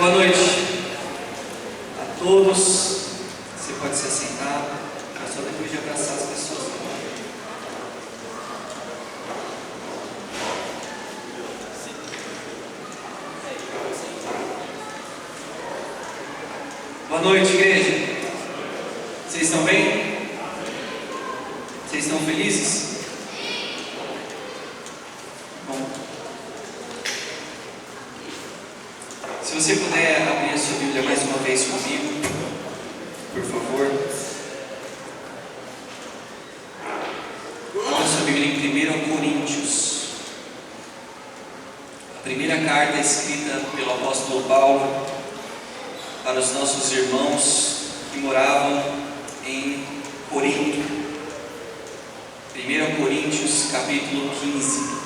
Boa noite a todos. Você pode se assentar, mas só depois de abraçar as pessoas. Boa noite, igreja. Vocês estão bem? Vocês estão felizes? Bom. Se você puder abrir a sua Bíblia mais uma vez comigo, por favor. Abra a sua Bíblia em 1 Coríntios. A primeira carta escrita pelo apóstolo Paulo para os nossos irmãos que moravam em Corinto. 1 Coríntios, capítulo 15.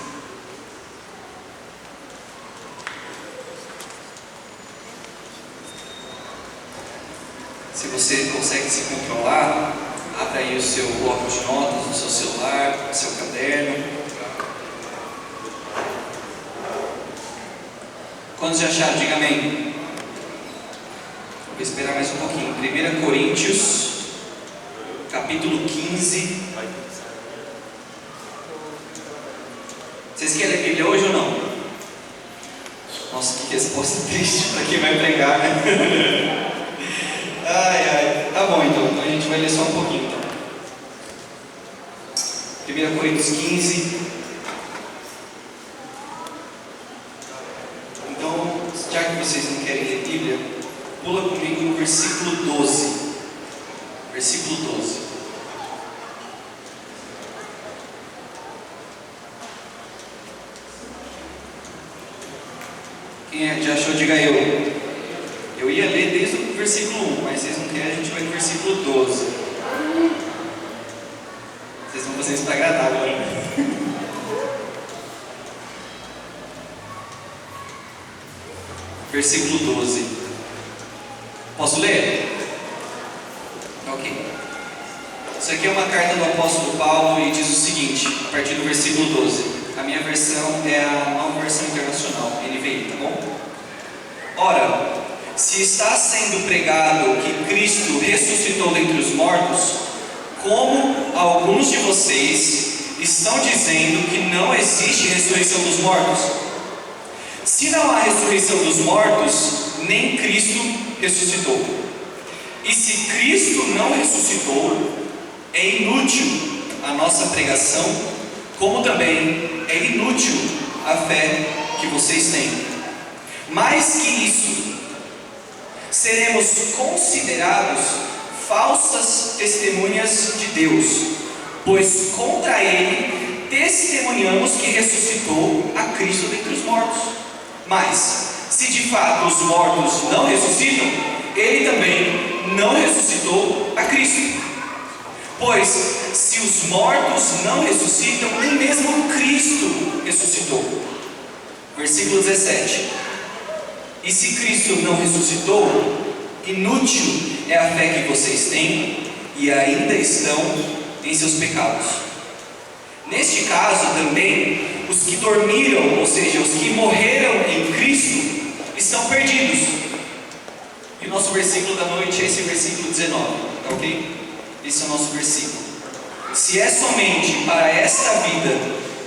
Se você consegue se controlar, abra aí o seu bloco de notas, o seu celular, o seu caderno. Quando já acharam, diga amém. Vou esperar mais um pouquinho. 1 Coríntios, capítulo 15. Vocês querem ler a Bíblia hoje ou não? Nossa, que resposta triste para quem vai pregar, né? Ai, tá bom então a gente vai ler só um pouquinho então. 1 Coríntios 15. Então, já que vocês não querem ler Bíblia, pula comigo no versículo 12. Versículo 12. Quem já achou, diga eu. Eu ia ler desde o versículo 1, mas vocês não querem, a gente vai no versículo 12. Vocês vão fazer isso para agradar agora. Versículo 12. Posso ler? Ok. Isso aqui é uma carta do apóstolo Paulo e diz o seguinte, a partir do versículo 12. A minha versão é a nova versão internacional, NVI, tá bom? Ora, se está sendo pregado que Cristo ressuscitou dentre os mortos, como alguns de vocês estão dizendo que não existe ressurreição dos mortos? Se não há ressurreição dos mortos, nem Cristo ressuscitou. E se Cristo não ressuscitou, é inútil a nossa pregação, como também é inútil a fé que vocês têm. Mais que isso, seremos considerados falsas testemunhas de Deus, pois contra Ele testemunhamos que ressuscitou a Cristo dentre os mortos. Mas, se de fato os mortos não ressuscitam, Ele também não ressuscitou a Cristo. Pois, se os mortos não ressuscitam, nem mesmo Cristo ressuscitou. Versículo 17. E se Cristo não ressuscitou, inútil é a fé que vocês têm e ainda estão em seus pecados. Neste caso também, os que dormiram, ou seja, os que morreram em Cristo, estão perdidos. E o nosso versículo da noite é esse versículo 19, tá ok? Esse é o nosso versículo. Se é somente para esta vida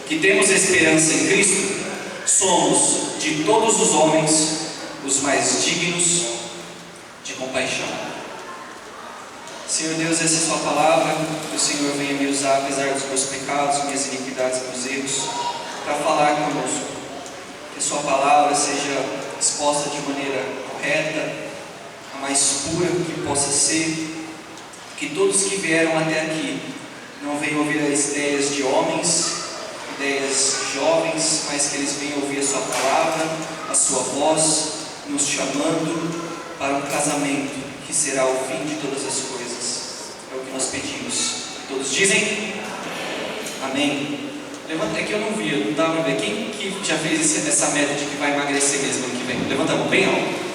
que temos esperança em Cristo, somos de todos os homens os mais dignos de compaixão. Senhor Deus, essa é a sua palavra, que o Senhor venha me usar, apesar dos meus pecados, minhas iniquidades e meus erros, para falar conosco. Que a sua palavra seja exposta de maneira correta, a mais pura que possa ser. Que todos que vieram até aqui não venham ouvir as ideias de homens, ideias jovens, mas que eles venham ouvir a sua palavra, a sua voz, nos chamando para um casamento que será o fim de todas as coisas. É o que nós pedimos. Todos dizem? Amém. Levanta, é que eu não vi, não dá para ver. Quem que já fez essa meta de que vai emagrecer mesmo ano que vem? Levanta a mão bem alto.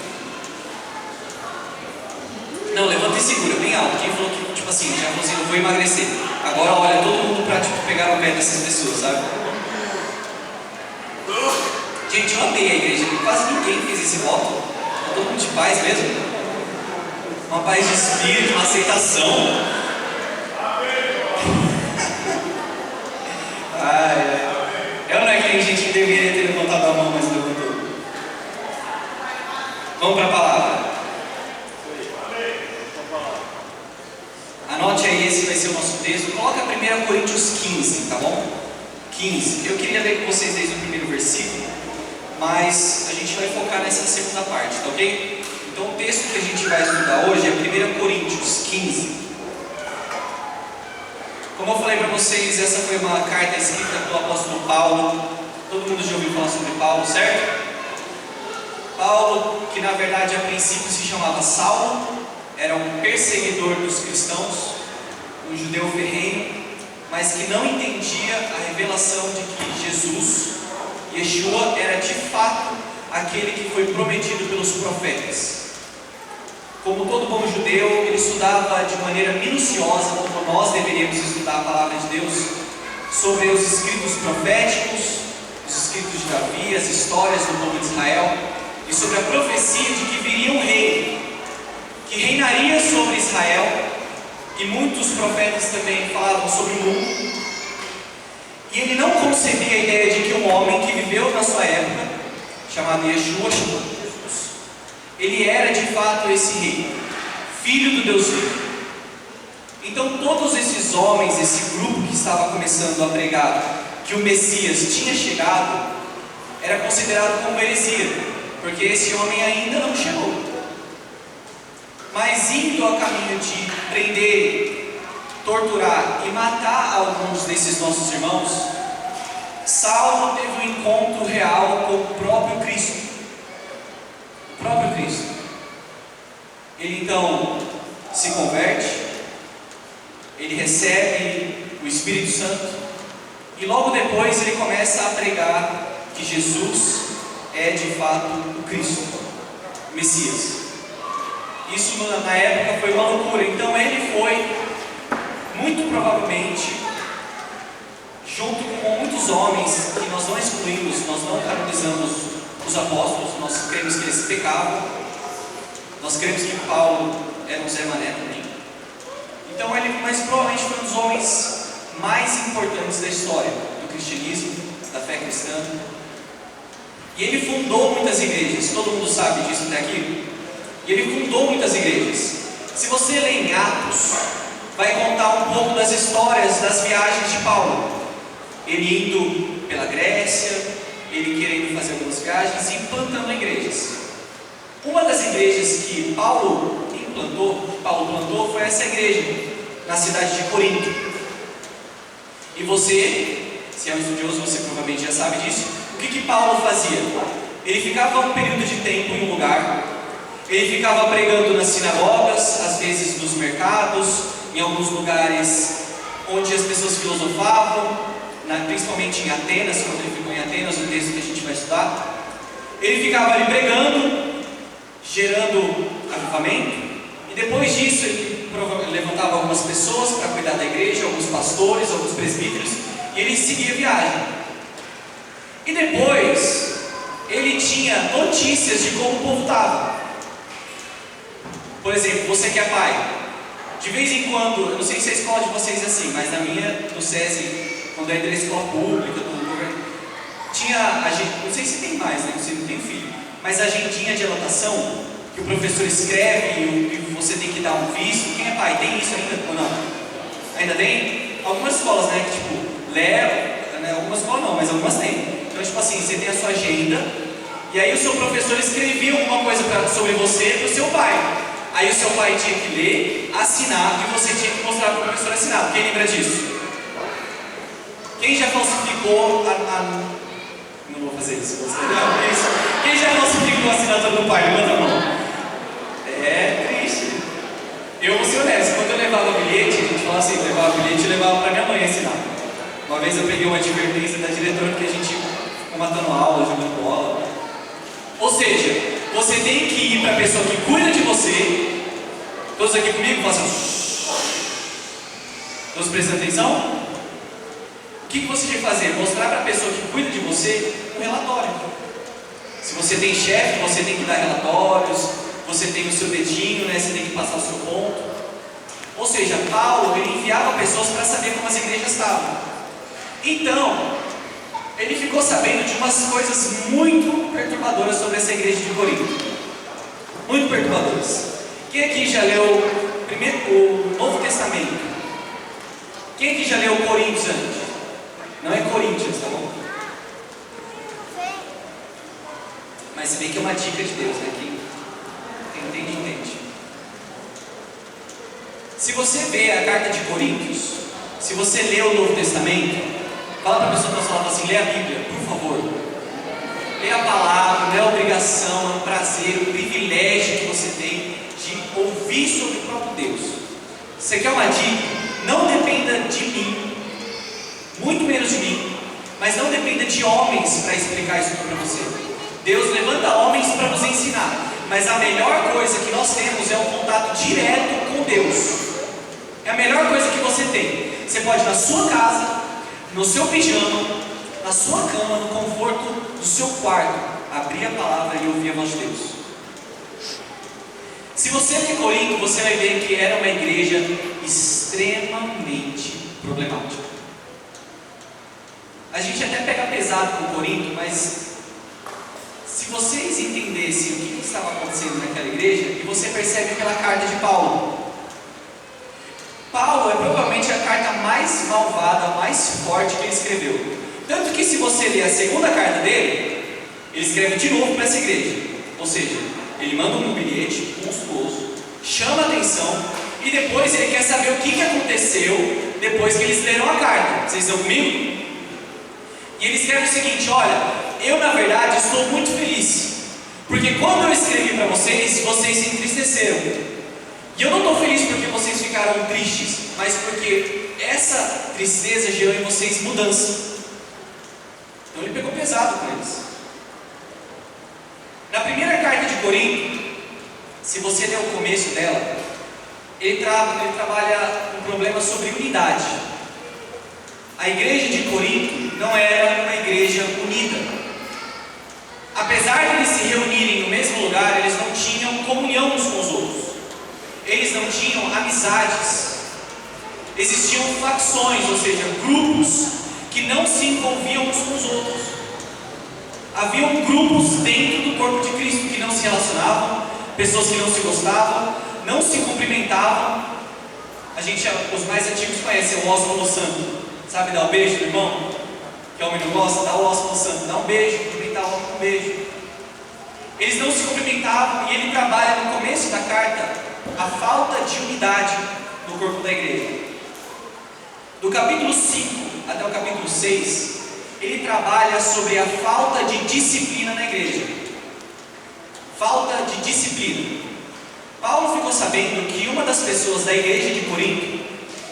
Não, levanta e segura bem alto. Quem falou que, tipo assim, já falou assim, eu vou emagrecer. Agora olha todo mundo para pegar o pé dessas pessoas, sabe? Gente, eu amei a igreja. Quase ninguém fez esse voto. todo mundo de paz mesmo? Uma paz de espírito, uma aceitação. Eu não é que tem gente que deveria ter levantado a mão, mas levantou. Vamos para a palavra. Anote aí, esse vai ser o nosso texto. Coloca 1 Coríntios 15, tá bom? 15. Eu queria ler com vocês desde o primeiro versículo, mas a gente vai focar nessa segunda parte, tá ok? Então o texto que a gente vai estudar hoje é 1 Coríntios 15. Como eu falei para vocês, essa foi uma carta escrita pelo apóstolo Paulo. Todo mundo já ouviu falar sobre Paulo, certo? Paulo, que na verdade a princípio se chamava Saulo, era um perseguidor dos cristãos, um judeu ferrenho, mas que não entendia a revelação de que Jesus, Yeshua, era de fato aquele que foi prometido pelos profetas. Como todo bom judeu, ele estudava de maneira minuciosa, como nós deveríamos estudar a palavra de Deus, sobre os escritos proféticos, os escritos de Davi, as histórias do povo de Israel, e sobre a profecia de que viria um rei, que reinaria sobre Israel, e muitos profetas também falavam sobre o mundo. E ele não concebia a ideia de que um homem que viveu na sua época, chamado Yeshua, ele era de fato esse rei, filho do Deus vivo. Então todos esses homens, esse grupo que estava começando a pregar que o Messias tinha chegado, era considerado como heresia, porque esse homem ainda não chegou. Mas indo a caminho de prender, torturar e matar alguns desses nossos irmãos, Saulo teve um encontro real com o próprio Cristo. O próprio Cristo. Ele então se converte, ele recebe o Espírito Santo e logo depois ele começa a pregar que Jesus é de fato o Cristo, o Messias. Isso na época foi uma loucura. Então ele foi, muito provavelmente, junto com muitos homens que nós não excluímos, nós não canonizamos os apóstolos, nós cremos que eles pecavam, nós cremos que Paulo era um Zé Mané também. Então ele, mas provavelmente foi um dos homens mais importantes da história do cristianismo, da fé cristã. E ele fundou muitas igrejas, todo mundo sabe disso até aqui. E ele fundou muitas igrejas. Se você ler em Atos, vai contar um pouco das histórias das viagens de Paulo. Ele indo pela Grécia, ele querendo fazer algumas viagens e implantando igrejas. Uma das igrejas que Paulo plantou foi essa igreja, na cidade de Corinto. E você, se é um estudioso, você provavelmente já sabe disso. O que Paulo fazia? Ele ficava um período de tempo em um lugar, ele ficava pregando nas sinagogas, às vezes nos mercados, em alguns lugares onde as pessoas filosofavam, principalmente em Atenas, quando ele ficou em Atenas, o texto que a gente vai estudar. Ele ficava ali pregando, gerando avivamento, e depois disso ele levantava algumas pessoas para cuidar da igreja, alguns pastores, alguns presbíteros, e ele seguia a viagem. E depois ele tinha notícias de como o povo estava. Por exemplo, você que é pai, de vez em quando, eu não sei se a escola de vocês é assim, mas na minha, no SESI, quando eu entrei na escola pública, do governo, tinha, não sei se tem mais, né? Você não tem filho, mas a agendinha de anotação, que o professor escreve e você tem que dar um visto. Quem é pai, tem isso ainda ou não? Ainda tem? Algumas escolas, né, que tipo, leva, né, algumas escolas não, mas algumas tem. Então, tipo assim, você tem a sua agenda, e aí o seu professor escrevia alguma coisa sobre você para o seu pai. Aí o seu pai tinha que ler, assinar, e você tinha que mostrar para o professor assinado. Quem lembra disso? Quem já falsificou Não vou fazer isso. Não, isso. Quem já falsificou a assinatura do pai? Levanta a mão. É triste. Eu vou ser honesto, quando eu levava o bilhete, a gente falava assim, levava o bilhete e levava para minha mãe assinar. Uma vez eu peguei uma advertência da diretora porque a gente ficou matando aula, jogando bola. Ou seja, você tem que ir para a pessoa que cuida de você. Todos aqui comigo façam. Todos prestando atenção? O que você tem que fazer? Mostrar para a pessoa que cuida de você um relatório. Se você tem chefe, você tem que dar relatórios, você tem o seu dedinho, né? Você tem que passar o seu ponto. Ou seja, Paulo, ele enviava pessoas para saber como as igrejas estavam. Então, ele ficou sabendo de umas coisas muito perturbadoras sobre essa igreja de Corinto. Muito perturbadoras. Quem aqui já leu o Novo Testamento? Quem aqui já leu Coríntios antes? Não é Coríntios, tá bom? Mas se bem que é uma dica de Deus, né? Quem entende, entende. Se você vê a carta de Coríntios, se você lê o Novo Testamento, fala para a pessoa que está falando assim, lê a Bíblia, por favor. Lê a palavra, não é obrigação, é um prazer, um privilégio que você tem de ouvir sobre o próprio Deus. Você quer uma dica? Não dependa de mim, muito menos de mim, mas não dependa de homens para explicar isso para você. Deus levanta homens para nos ensinar, mas a melhor coisa que nós temos é um contato direto com Deus. É a melhor coisa que você tem. Você pode ir na sua casa, no seu pijama, na sua cama, no conforto do seu quarto, abrir a palavra e ouvir a voz de Deus. Se você ler Corinto, você vai ver que era uma igreja extremamente problemática. A gente até pega pesado com Corinto, mas se vocês entendessem o que estava acontecendo naquela igreja, e você percebe pela carta de Paulo. Paulo é provavelmente a carta mais malvada, mais forte que ele escreveu. Tanto que se você ler a segunda carta dele, ele escreve de novo para essa igreja. Ou seja, ele manda um bilhete monstruoso, chama a atenção, e depois ele quer saber o que aconteceu depois que eles leram a carta. Vocês estão comigo? E ele escreve o seguinte: olha, eu na verdade estou muito feliz, porque quando eu escrevi para vocês, vocês se entristeceram. E eu não estou feliz porque vocês ficaram tristes, mas porque essa tristeza gerou em vocês mudança. Então ele pegou pesado com eles. Na primeira carta de Corinto, se você ler o começo dela, ele trabalha um problema sobre unidade. A igreja de Corinto não era uma igreja unida. Apesar de eles se reunirem no mesmo lugar, eles não tinham comunhão uns com os outros. Eles não tinham amizades. Existiam facções, ou seja, grupos que não se envolviam uns com os outros. Haviam grupos dentro do corpo de Cristo que não se relacionavam, pessoas que não se gostavam, não se cumprimentavam. Os mais antigos conhecem o ósculo santo. Sabe dar um beijo no irmão? Que o homem não gosta? Dá o ósculo santo, dá um beijo, cumprimentar o homem com um beijo. Eles não se cumprimentavam, e ele trabalha no começo da carta a falta de unidade no corpo da igreja. Do capítulo 5 até o capítulo 6, ele trabalha sobre a falta de disciplina na igreja. Falta de disciplina. Paulo ficou sabendo que uma das pessoas da igreja de Corinto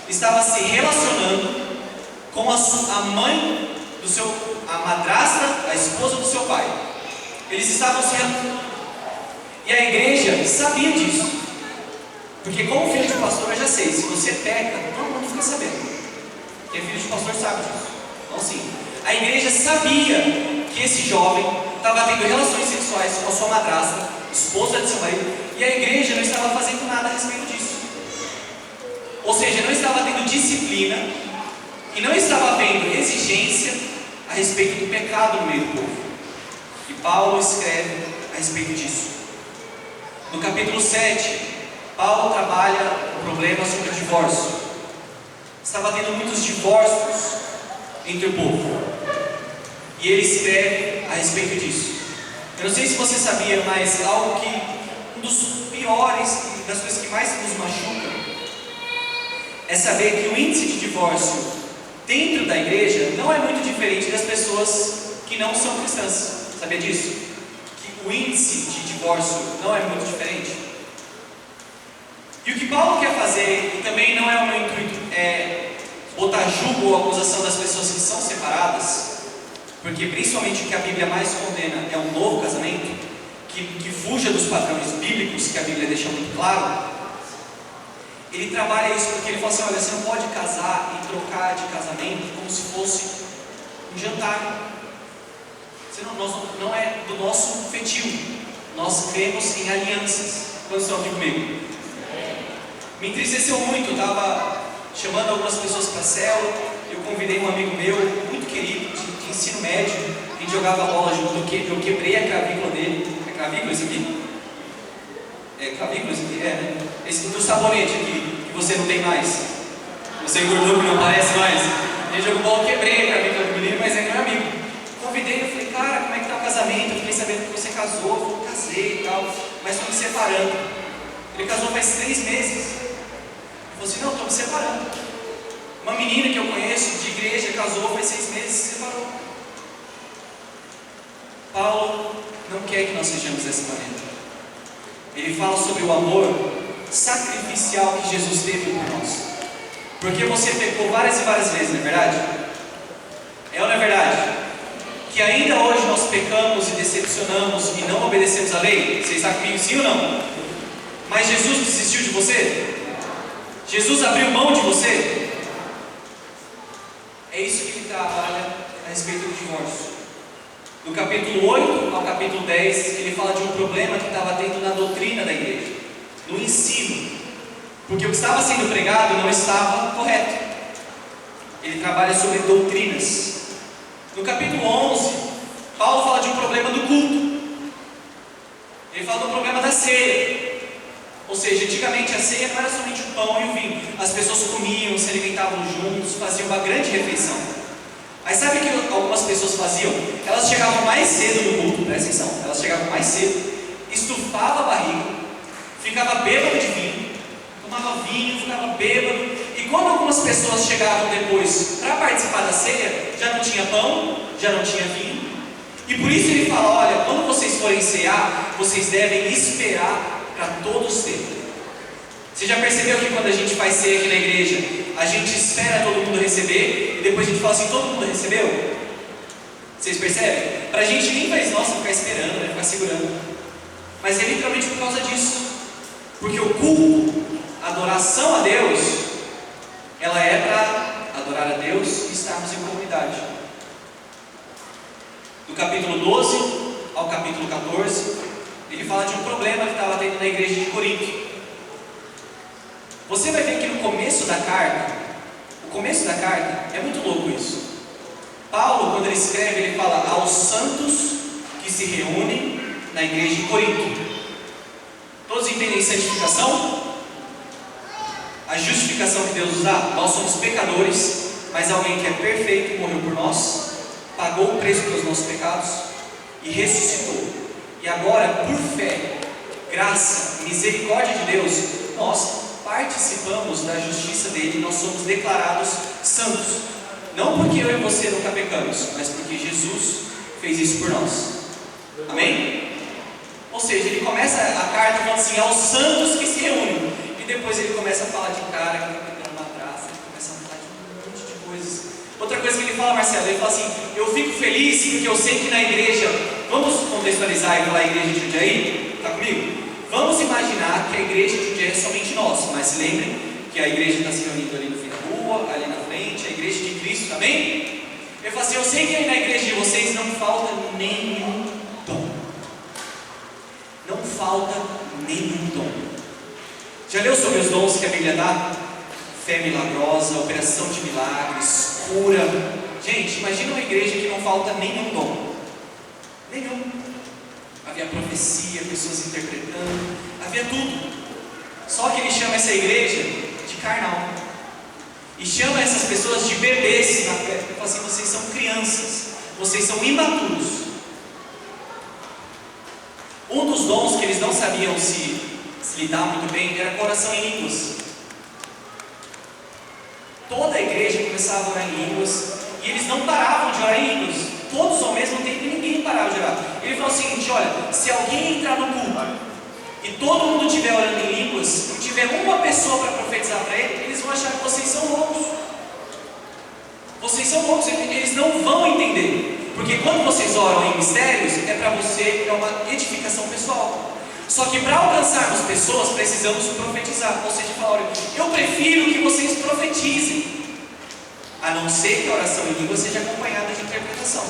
estava se relacionando com a mãe a madrasta, a esposa do seu pai. Eles estavam se relacionando. E a igreja sabia disso. Porque como filho de pastor eu já sei, se você peca, todo mundo fica sabendo. Porque filho de pastor sabe disso. Então sim, a igreja sabia que esse jovem estava tendo relações sexuais com a sua madrasta, esposa de seu marido, e a igreja não estava fazendo nada a respeito disso. Ou seja, não estava tendo disciplina e não estava havendo exigência a respeito do pecado no meio do povo. E Paulo escreve a respeito disso. No capítulo 7, Paulo trabalha o problema sobre o divórcio. Estava tendo muitos divórcios entre o povo. E ele escreve a respeito disso. Eu não sei se você sabia, mas algo que um dos piores, das coisas que mais nos machuca, é saber que o índice de divórcio dentro da igreja não é muito diferente das pessoas que não são cristãs. Sabia disso? Que o índice de divórcio não é muito diferente. E o que Paulo quer fazer, e também não é o meu intuito, é botar julgo ou acusação das pessoas que são separadas, porque principalmente o que a Bíblia mais condena é um novo casamento, que fuja dos padrões bíblicos, que a Bíblia deixa muito claro. Ele trabalha isso porque ele fala assim: olha, você não pode casar e trocar de casamento como se fosse um jantar. Não é do nosso feitio. Nós cremos em alianças. Quantos estão aqui comigo? Me entristeceu muito. Eu estava chamando algumas pessoas para a célula. Eu convidei um amigo meu, muito querido, de ensino médio. A gente jogava bola junto. Eu quebrei a clavícula dele. É clavícula isso aqui? É clavícula isso aqui? É, né? Esse do sabonete aqui, que você não tem mais. Você engordou que não aparece mais. Ele jogou bola, quebrei a clavícula do menino, mas é meu amigo. Convidei, eu falei, cara, como é que tá o casamento? Eu fiquei sabendo que você casou. Eu falei, casei e tal, mas estou me separando. Ele casou faz 3 meses. Ele falou assim, não, estou me separando. Uma menina que eu conheço de igreja casou faz 6 meses e se separou. Paulo não quer que nós sejamos dessa maneira. Ele fala sobre o amor sacrificial que Jesus teve por nós. Porque você pecou várias e várias vezes, não é verdade? É ou não é verdade? Que ainda hoje nós pecamos e decepcionamos e não obedecemos a lei? Você está comigo, sim ou não? Mas Jesus desistiu de você? Jesus abriu mão de você? É isso que ele trabalha a respeito do divórcio. Do capítulo 8 ao capítulo 10, ele fala de um problema que estava tendo na doutrina da igreja, no ensino, porque o que estava sendo pregado não estava correto. Ele trabalha sobre doutrinas. No capítulo 11, Paulo fala de um problema do culto. Ele fala do problema da ceia. Ou seja, antigamente a ceia não era somente o pão e o vinho. As pessoas comiam, se alimentavam juntos, faziam uma grande refeição. Aí sabe o que algumas pessoas faziam? Elas chegavam mais cedo no culto, presta atenção. Elas chegavam mais cedo, estufavam a barriga, ficava bêbado de vinho, tomava vinho, ficava bêbado. E quando algumas pessoas chegavam depois para participar da ceia, já não tinha pão, já não tinha vinho. E por isso ele fala, olha, quando vocês forem cear, vocês devem esperar para todos terem. Você já percebeu que quando a gente faz ceia aqui na igreja, a gente espera todo mundo receber, e depois a gente fala assim, todo mundo recebeu? Vocês percebem? Para a gente nem faz nossa ficar esperando, né? Ficar segurando. Mas é literalmente por causa disso. Porque o culto, a adoração a Deus, ela é para adorar a Deus e estarmos em comunidade. Do capítulo 12 ao capítulo 14, ele fala de um problema que estava tendo na igreja de Corinto. Você vai ver que no começo da carta, é muito louco isso. Paulo, quando ele escreve, ele fala aos santos que se reúnem na igreja de Corinto. Todos entendem santificação? A justificação que Deus nos dá. Nós somos pecadores, mas alguém que é perfeito morreu por nós, pagou o preço pelos nossos pecados e ressuscitou. E agora, por fé, graça, misericórdia de Deus, nós participamos da justiça dele, nós somos declarados santos. Não porque eu e você nunca pecamos, mas porque Jesus fez isso por nós. Amém? Ou seja, ele começa a carta falando assim, aos santos que se reúnem. E depois ele começa a falar de cara que está pegando uma traça, ele começa a falar de um monte de coisas. Outra coisa que ele fala, Marcelo, ele fala assim, eu fico feliz porque eu sei que na igreja, vamos contextualizar e falar a igreja de Jundiaí? Está comigo? Vamos imaginar que a igreja de Jundiaí é somente nós, mas se lembrem que a igreja está se reunindo ali no fim da rua, ali na frente, a igreja de Cristo também. Ele fala assim, eu sei que aí na igreja de vocês não falta nenhum dom. Não falta nenhum dom. Já leu sobre os dons que a Bíblia dá? Fé milagrosa, operação de milagres, cura. Gente, imagina uma igreja que não falta nenhum dom. Nenhum. Havia profecia, pessoas interpretando, havia tudo. Só que ele chama essa igreja de carnal. E chama essas pessoas de bebês na fé. Ele fala assim, vocês são crianças, vocês são imaturos. Um dos dons que eles não sabiam se lidar muito bem era coração em línguas. Toda a igreja começava a orar em línguas e eles não paravam de orar em línguas, todos ao mesmo tempo, e ninguém parava de orar. Ele falou o seguinte, olha, se alguém entrar no culto e todo mundo estiver orando em línguas, e tiver uma pessoa para profetizar para ele, eles vão achar que vocês são loucos. Vocês são loucos, eles não vão entender. Porque quando vocês oram em mistérios, é para você, é uma edificação pessoal. Só que para alcançarmos pessoas, precisamos profetizar. Ou seja, falar, olha, eu prefiro que vocês profetizem, a não ser que a oração em língua seja acompanhada de interpretação.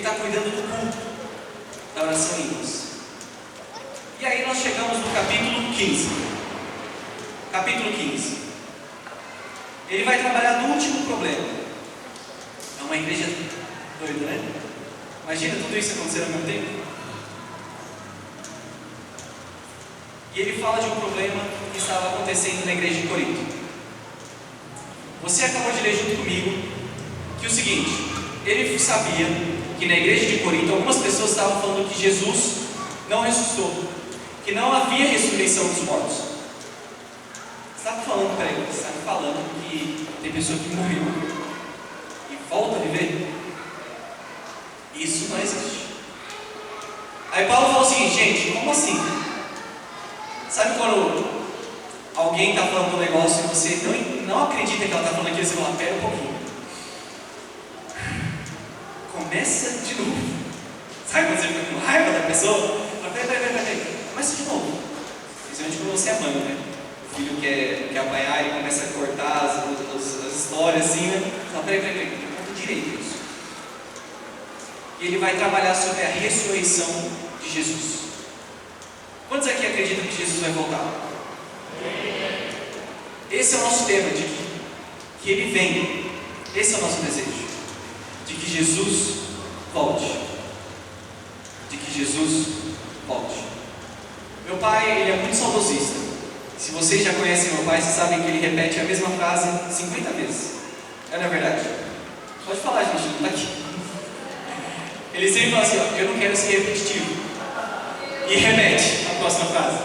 está cuidando do culto, da oração em línguas. E aí nós chegamos no capítulo 15. Capítulo 15. Ele vai trabalhar no último problema. É uma igreja doida, né? Imagina tudo isso acontecendo ao mesmo tempo. E ele fala de um problema que estava acontecendo na igreja de Corinto. Você acabou de ler junto comigo que o seguinte: ele sabia que na igreja de Corinto algumas pessoas estavam falando que Jesus não ressuscitou, que não havia ressurreição dos mortos. Estava falando para ele, estava falando que tem pessoa que morreu e volta a viver. Isso não existe. Aí Paulo falou o seguinte: gente, como assim? Sabe quando alguém está falando um negócio e você não acredita que ela está falando aquilo, você fala, pera um pouquinho. Começa de novo. Sabe quando você fica com raiva da pessoa? Fala, pera. Começa de novo. Principalmente quando você é mãe, né? O filho quer apanhar e começa a cortar as histórias assim, né? Fala, pera, conta direito isso. E ele vai trabalhar sobre a ressurreição de Jesus. Quantos aqui acreditam que Jesus vai voltar? Esse é o nosso tema, de que ele vem. Esse é o nosso desejo, de que Jesus volte. De que Jesus volte. Meu pai, ele é muito saudosista. Se vocês já conhecem meu pai, vocês sabem que ele repete a mesma frase 50 vezes. Não é verdade? Pode falar, gente, não está aqui. Ele sempre fala assim, ó, eu não quero ser repetitivo. E repete a próxima frase.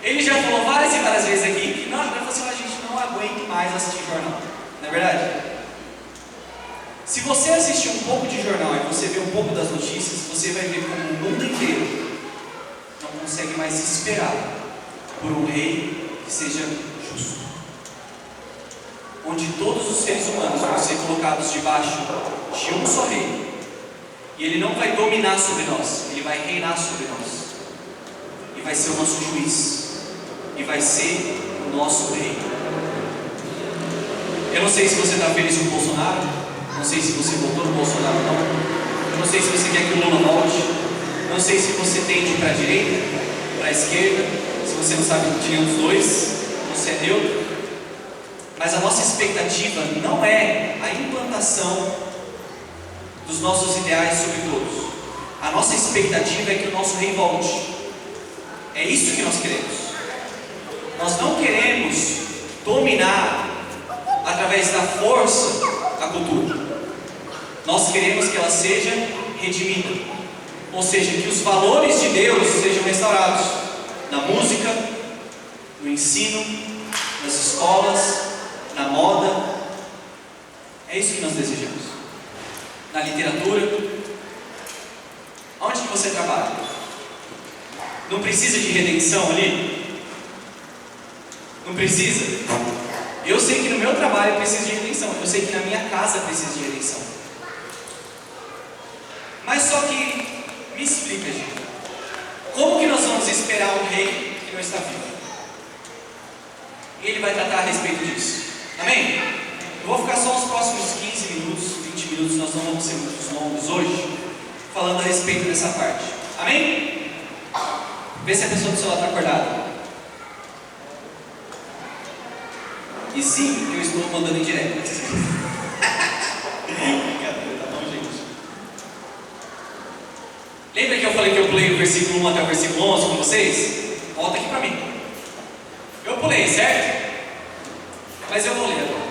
Ele já falou várias e várias vezes aqui que ele falou assim, a gente não aguenta mais assistir jornal. Não é verdade? Se você assistir um pouco de jornal e você ver um pouco das notícias, você vai ver como o mundo inteiro não consegue mais esperar por um rei que seja justo. Onde todos os seres humanos vão ser colocados debaixo de um só rei. E ele não vai dominar sobre nós, ele vai reinar sobre nós. E vai ser o nosso juiz. E vai ser o nosso rei. Eu não sei se você está feliz com o Bolsonaro. Não sei se você votou no Bolsonaro ou não. Eu não sei se você quer que o Lula volte. Não sei se você tende para a direita, para a esquerda. Se você não sabe de nenhum dos dois, você é neutro. Mas a nossa expectativa não é a implantação dos nossos ideais sobre todos. A nossa expectativa é que o nosso rei volte. É isso que nós queremos. Nós não queremos dominar através da força a cultura. Nós queremos que ela seja redimida. Ou seja, que os valores de Deus sejam restaurados na música, no ensino, nas escolas, na moda. É isso que nós desejamos. Na literatura. Onde que você trabalha? Não precisa de redenção ali? Não precisa? Eu sei que no meu trabalho precisa de redenção. Eu sei que na minha casa precisa de redenção. Mas só que, me explica, gente. Como que nós vamos esperar um rei que não está vivo? E ele vai tratar a respeito disso. Amém? Eu vou ficar só os próximos 15 minutos, 20 minutos, nós não vamos ser muito longos hoje, falando a respeito dessa parte. Amém? Vê se a pessoa do seu lado está acordada. E sim, eu estou mandando em direto. Brincadeira, tá bom, gente? Lembra que eu falei que eu pulei o versículo 1 até o versículo 11 com vocês? Volta aqui para mim. Eu pulei, certo? Mas eu vou ler agora.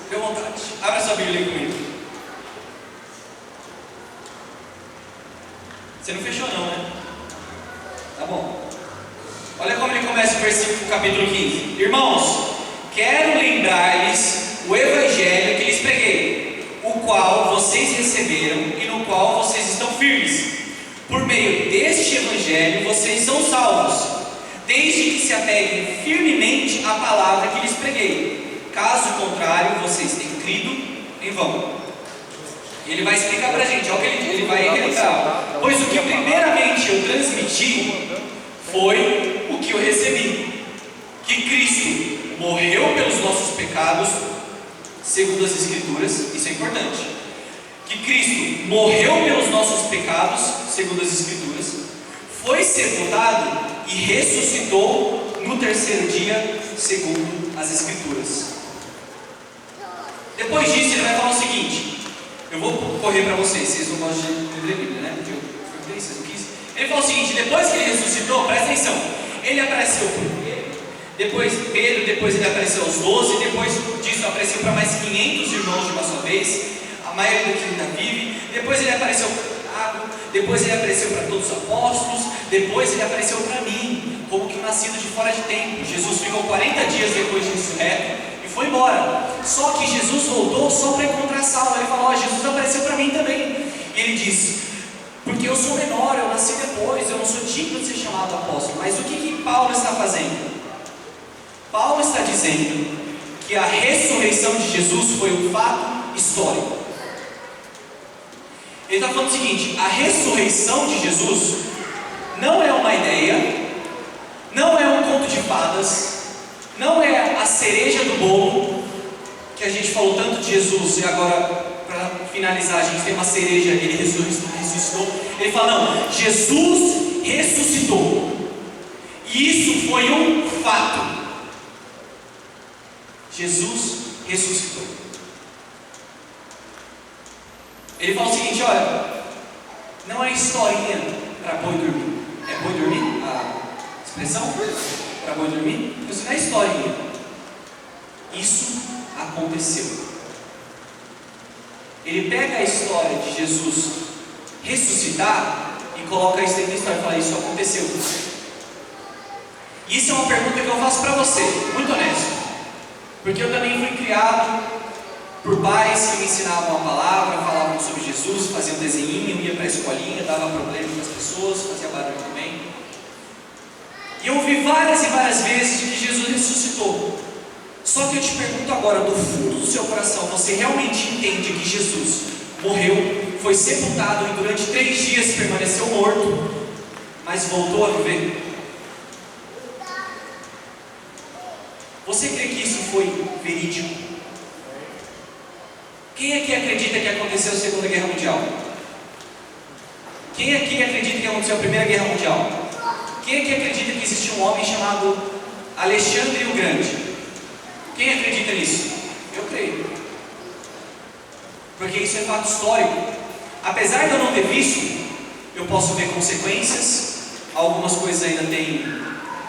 Fique à vontade. Abra sua Bíblia aí comigo. Você não fechou não, né? Tá bom. Olha como ele começa o versículo, capítulo 15. Irmãos, quero lembrar-lhes o evangelho que lhes preguei, o qual vocês receberam e no qual vocês estão firmes. Por meio deste evangelho vocês são salvos, desde que se apeguem firmemente à palavra que lhes preguei. Caso contrário, vocês têm crido em vão. E ele vai explicar para a gente, olha o que ele vai relembrar. Pois o que primeiramente eu transmiti foi o que eu recebi, que Cristo morreu pelos nossos pecados, segundo as Escrituras, isso é importante, que Cristo morreu pelos nossos pecados, segundo as Escrituras, foi sepultado e ressuscitou no terceiro dia, segundo as Escrituras. Depois disso, ele vai falar o seguinte, eu vou correr para vocês não gostam de ler a Bíblia, né? Vocês não quis. Ele fala o seguinte, depois que ele ressuscitou, presta atenção, ele apareceu por Pedro, depois ele apareceu aos 12, depois disso apareceu para mais 500 irmãos de uma só vez, a maioria que ainda vive, depois ele apareceu para Tiago, depois ele apareceu para todos os apóstolos, depois ele apareceu para mim, como que nascido de fora de tempo. Jesus ficou 40 dias depois de ressurreto e foi embora. Só que Jesus voltou só para encontrar Saulo. Ele falou, Jesus apareceu para mim também. E ele disse, porque eu sou menor, eu nasci depois, eu não sou digno de ser chamado apóstolo. Mas o que Paulo está fazendo? Paulo está dizendo que a ressurreição de Jesus foi um fato histórico. Ele está falando o seguinte, a ressurreição de Jesus não é uma ideia, não é um conto de fadas, não é a cereja do bolo, que a gente falou tanto de Jesus, e agora, para finalizar, a gente tem uma cereja, ele ressuscitou. Ele fala, não, Jesus ressuscitou, e isso foi um fato. Jesus ressuscitou. Ele fala o seguinte, olha, não é historinha para boi dormir. É boi dormir? A expressão? Para boi dormir? Isso não é historinha. Isso aconteceu. Ele pega a história de Jesus ressuscitar e coloca isso dentro da história e fala, isso aconteceu. Isso é uma pergunta que eu faço para você, muito honesto. Porque eu também fui criado por pais que me ensinavam a palavra, falavam sobre Jesus, faziam desenhinho, ia para a escolinha, dava problema para as pessoas, fazia barulho também. E eu ouvi várias e várias vezes que Jesus ressuscitou. Só que eu te pergunto agora, do fundo do seu coração, você realmente entende que Jesus morreu, foi sepultado e durante 3 dias permaneceu morto, mas voltou a viver? Você crê que isso foi verídico? Quem aqui acredita que aconteceu a Segunda Guerra Mundial? Quem aqui acredita que aconteceu a Primeira Guerra Mundial? Quem aqui acredita que existia um homem chamado Alexandre o Grande? Quem acredita nisso? Eu creio. Porque isso é fato histórico. Apesar de eu não ter visto, eu posso ver consequências. Algumas coisas ainda têm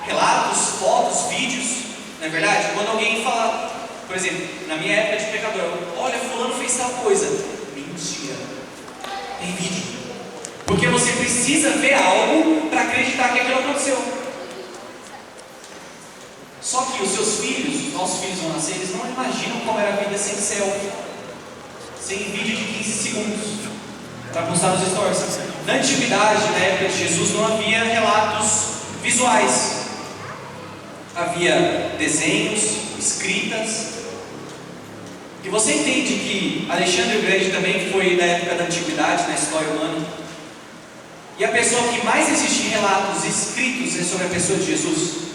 relatos, fotos, vídeos. Não é verdade? Quando alguém fala, por exemplo, na minha época de pecador, olha, fulano fez tal coisa. Mentira. Tem vídeo. Porque você precisa ver algo para acreditar que aquilo aconteceu. Só que os seus filhos, os nossos filhos vão nascer, eles não imaginam como era a vida sem selfie, sem vídeo de 15 segundos para postar nos stories. Na antiguidade, na época de Jesus, não havia relatos visuais. Havia desenhos, escritas. E você entende que Alexandre o Grande também foi da época da antiguidade, na história humana. E a pessoa que mais existe em relatos escritos é sobre a pessoa de Jesus.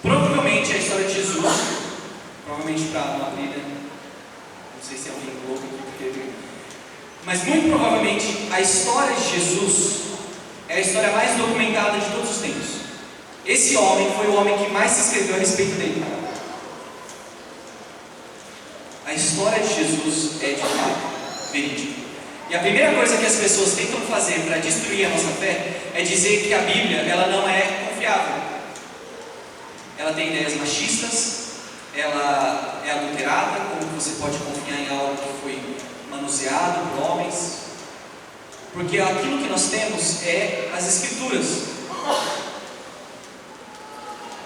Provavelmente a história de Jesus, provavelmente para uma Bíblia, não sei se é alguém louco aqui, mas muito provavelmente a história de Jesus é a história mais documentada de todos os tempos. Esse homem foi o homem que mais se escreveu a respeito dele. A história de Jesus é de fato verídica. E a primeira coisa que as pessoas tentam fazer para destruir a nossa fé é dizer que a Bíblia ela não é confiável. Ela tem ideias machistas, ela é adulterada, como você pode confiar em algo que foi manuseado por homens. Porque aquilo que nós temos é as Escrituras.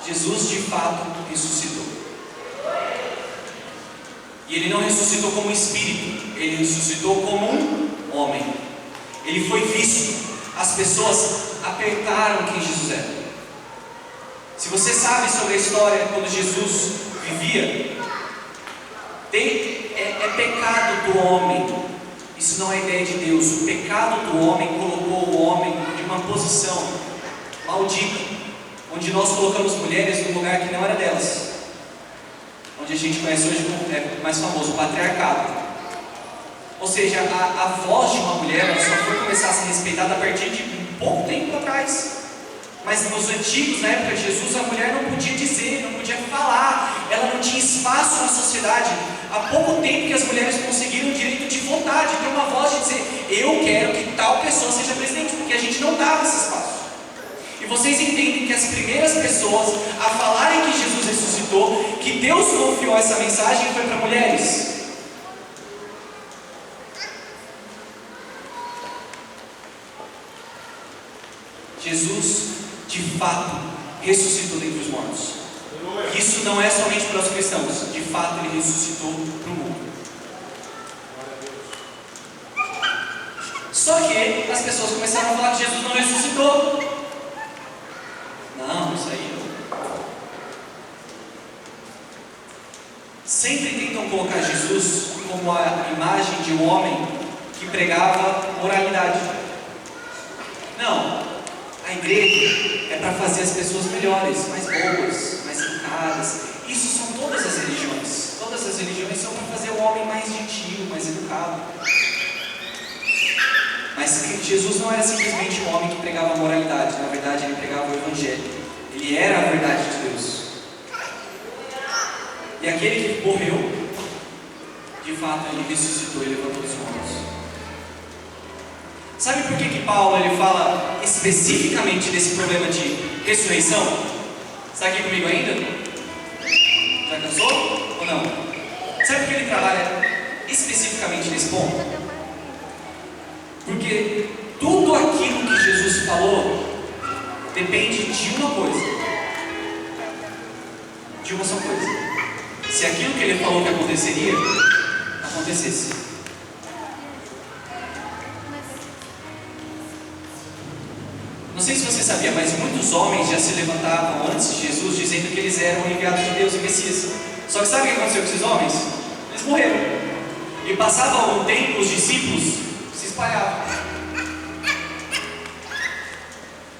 Jesus de fato ressuscitou. E ele não ressuscitou como um espírito, ele ressuscitou como um homem. Ele foi visto. As pessoas apertaram quem Jesus era. Se você sabe sobre a história quando Jesus vivia, é pecado do homem. Isso não é ideia de Deus. O pecado do homem colocou o homem em uma posição maldita, onde nós colocamos mulheres no lugar que não era delas. Onde a gente conhece hoje como é mais famoso, o patriarcado. Ou seja, a voz de uma mulher ela só foi começar a ser respeitada a partir de um pouco tempo atrás. Mas nos antigos, na época de Jesus, a mulher não podia dizer, não podia falar, ela não tinha espaço na sociedade. Há pouco tempo que as mulheres conseguiram o direito de votar, de ter uma voz, de dizer, eu quero que tal pessoa seja presidente, porque a gente não dava esse espaço. E vocês entendem que as primeiras pessoas a falarem que Jesus ressuscitou, que Deus confiou essa mensagem, foi para mulheres. Jesus, de fato, ressuscitou dentre os mortos. Isso não é somente para os cristãos, de fato ele ressuscitou para o mundo. Só que as pessoas começaram a falar que Jesus não ressuscitou. Não, isso aí não. Sempre tentam colocar Jesus como a imagem de um homem que pregava moralidade. Não, a igreja é para fazer as pessoas melhores, mais boas, mais educadas. Isso são todas as religiões. Todas as religiões são para fazer o homem mais gentil, mais educado. Mas Jesus não era simplesmente um homem que pregava a moralidade. Na verdade, ele pregava o evangelho. Ele era a verdade de Deus. E aquele que morreu, de fato, ele ressuscitou e levantou dos mortos. Sabe por que Paulo ele fala especificamente desse problema de ressurreição? Está aqui comigo ainda? Já cansou ou não? Sabe por que ele trabalha especificamente nesse ponto? Porque tudo aquilo que Jesus falou depende de uma coisa. De uma só coisa. Se aquilo que ele falou que aconteceria, acontecesse. Não sei se você sabia, mas muitos homens já se levantavam antes de Jesus dizendo que eles eram enviados de Deus e Messias. Só que sabe o que aconteceu com esses homens? Eles morreram. E passava algum tempo, os discípulos se espalhavam.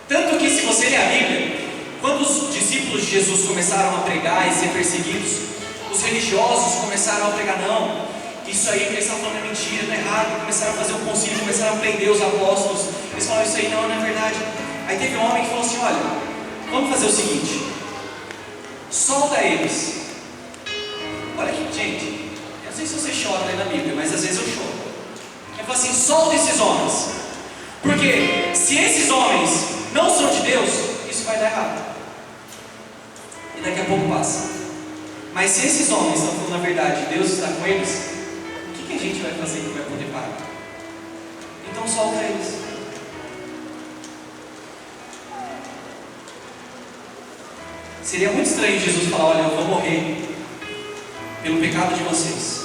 Tanto que, se você ler a Bíblia, quando os discípulos de Jesus começaram a pregar e ser perseguidos, os religiosos começaram a pregar, não, isso aí que eles estão falando é mentira, está errado. Começaram a fazer um concílio, começaram a prender os apóstolos. Eles falaram, isso aí não é verdade. Aí teve um homem que falou assim, olha, vamos fazer o seguinte, solta eles. Olha aqui, gente, eu não sei se você chora aí na Bíblia, mas às vezes eu choro. Ele falou assim, solta esses homens, porque se esses homens não são de Deus, isso vai dar errado. E daqui a pouco passa. Mas se esses homens estão falando a verdade, Deus está com eles, o que a gente vai fazer que vai poder parar? Então solta eles. Seria muito estranho Jesus falar, olha, eu vou morrer pelo pecado de vocês.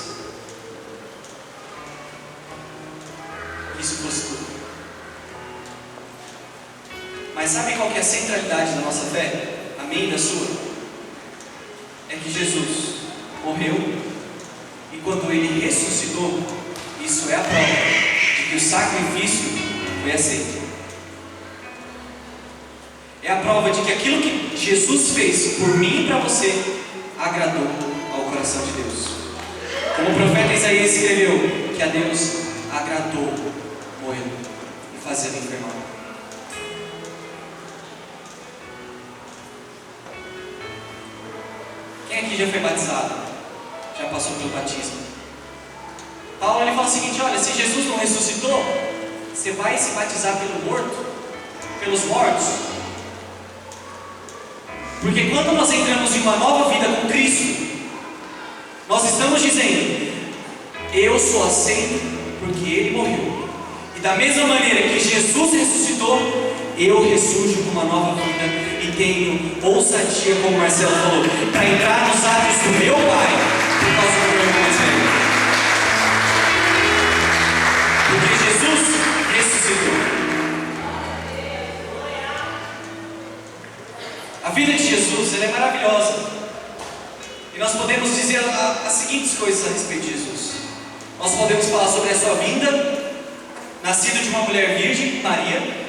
Isso fosse tudo. Mas sabe qual que é a centralidade da nossa fé? A minha e da sua? É que Jesus morreu e quando ele ressuscitou, isso é a prova de que o sacrifício foi aceito. É a prova de que aquilo que Jesus fez por mim e para você agradou ao coração de Deus. Como o profeta Isaías escreveu, que a Deus agradou morrendo e fazendo enfermar. Quem aqui já foi batizado? Já passou pelo batismo? Paulo ele fala o seguinte, olha, se Jesus não ressuscitou, você vai se batizar pelo morto, pelos mortos. Porque quando nós entramos em uma nova vida com Cristo, nós estamos dizendo, eu sou aceito porque Ele morreu. E da mesma maneira que Jesus ressuscitou, eu ressurjo com uma nova vida e tenho ousadia, como o Marcelo falou, para entrar nos atos do meu Pai, por causa do meu irmão mais velho. Porque Jesus ressuscitou. A vida de Jesus, ela é maravilhosa. E nós podemos dizer as seguintes coisas a respeito de Jesus. Nós podemos falar sobre a sua vinda, nascido de uma mulher virgem, Maria.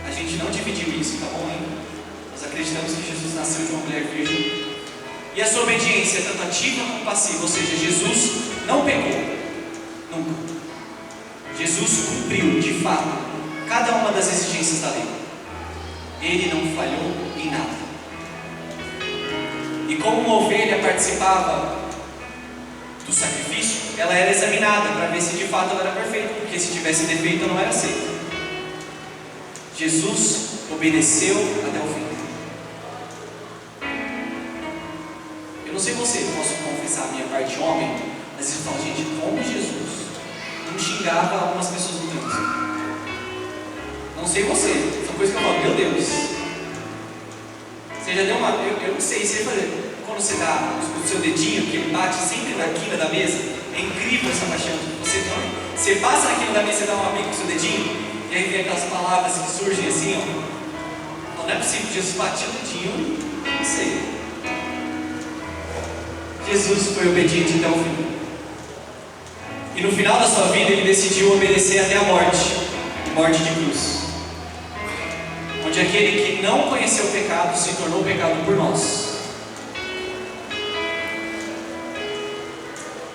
A gente não dividiu isso, tá bom, hein? Nós acreditamos que Jesus nasceu de uma mulher virgem. E a sua obediência, tanto ativa como passiva, ou seja, Jesus não pecou, não Nunca. Jesus cumpriu, de fato, cada uma das exigências da lei. Ele não falhou em nada. E como uma ovelha participava do sacrifício, ela era examinada para ver se de fato ela era perfeita, porque se tivesse defeito não era aceita. Jesus obedeceu até o fim. Eu não sei você, eu posso confessar a minha parte homem, mas eu falo, gente, como Jesus não xingava algumas pessoas no trânsito? Não sei você, essa coisa que eu falo, meu Deus. Você já deu uma. Eu não sei, você fazer. Quando você dá o seu dedinho, que ele bate sempre na quina da mesa, é incrível essa paixão. Você passa na quina da mesa e dá uma bica com o seu dedinho, e aí vem aquelas palavras que surgem assim, ó. Não é possível, Jesus batia o dedinho, não sei. Jesus foi obediente até o fim. E no final da sua vida, ele decidiu obedecer até a morte de cruz. Onde aquele que não conheceu o pecado se tornou pecado por nós.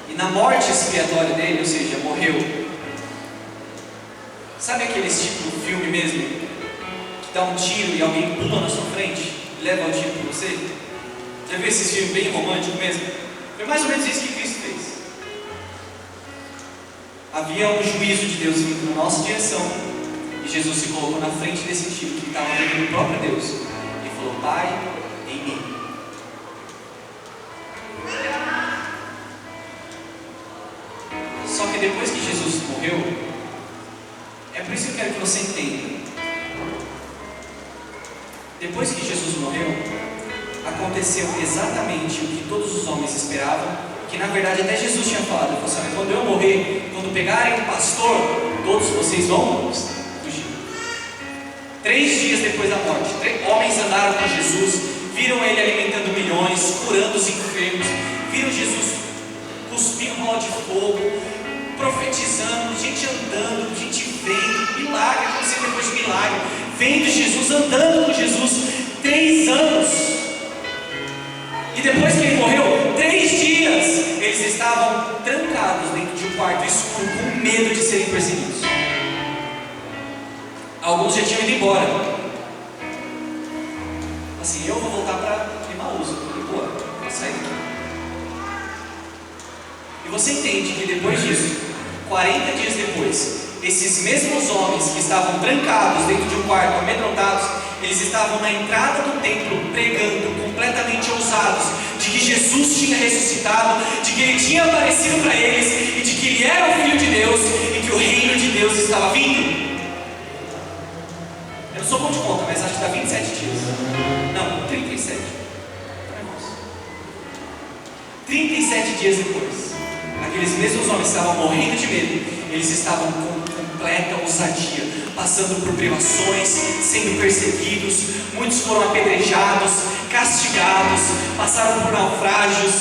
E na morte expiatória dele, ou seja, morreu. Sabe aqueles tipo de filme mesmo? Que dá um tiro e alguém pula na sua frente e leva o tiro para você? Já viu esses filmes bem românticos mesmo? Foi mais ou menos isso que Cristo fez. Havia um juízo de Deus vindo na nossa direção. E Jesus se colocou na frente desse tiro que estava vindo do próprio Deus. E falou, Pai, em mim. Só que depois que Jesus morreu, é por isso que eu quero que você entenda. Depois que Jesus morreu, aconteceu exatamente o que todos os homens esperavam, que na verdade até Jesus tinha falado. Ele falou assim, quando eu morrer, quando pegarem o pastor, todos vocês vão fugir. 3 dias depois da morte, 3 homens andaram com Jesus, viram ele alimentando milhões, curando os enfermos, viram Jesus cuspindo bola de fogo, profetizando, gente andando, gente vendo, milagre acontecendo depois de milagre, vendo Jesus, andando com Jesus, 3 anos. E depois que ele morreu, 3 dias, eles estavam trancados dentro de um quarto escuro, com medo de serem perseguidos. Alguns já tinham ido embora. Assim, eu vou voltar para Emaús, eu vou embora, vou sair daqui. E você entende que depois disso, 40 dias depois, esses mesmos homens que estavam trancados dentro de um quarto, amedrontados, eles estavam na entrada do templo pregando, completamente ousados, de que Jesus tinha ressuscitado, de que ele tinha aparecido para eles e de que ele era o Filho de Deus e que o reino de Deus estava vindo. Eu não sou bom de conta, mas acho que dá 27 dias. Não, 37. 37 dias depois, aqueles mesmos homens estavam morrendo de medo. Eles estavam com completa ousadia, passando por privações, sendo perseguidos. Muitos foram apedrejados, castigados, passaram por naufrágios.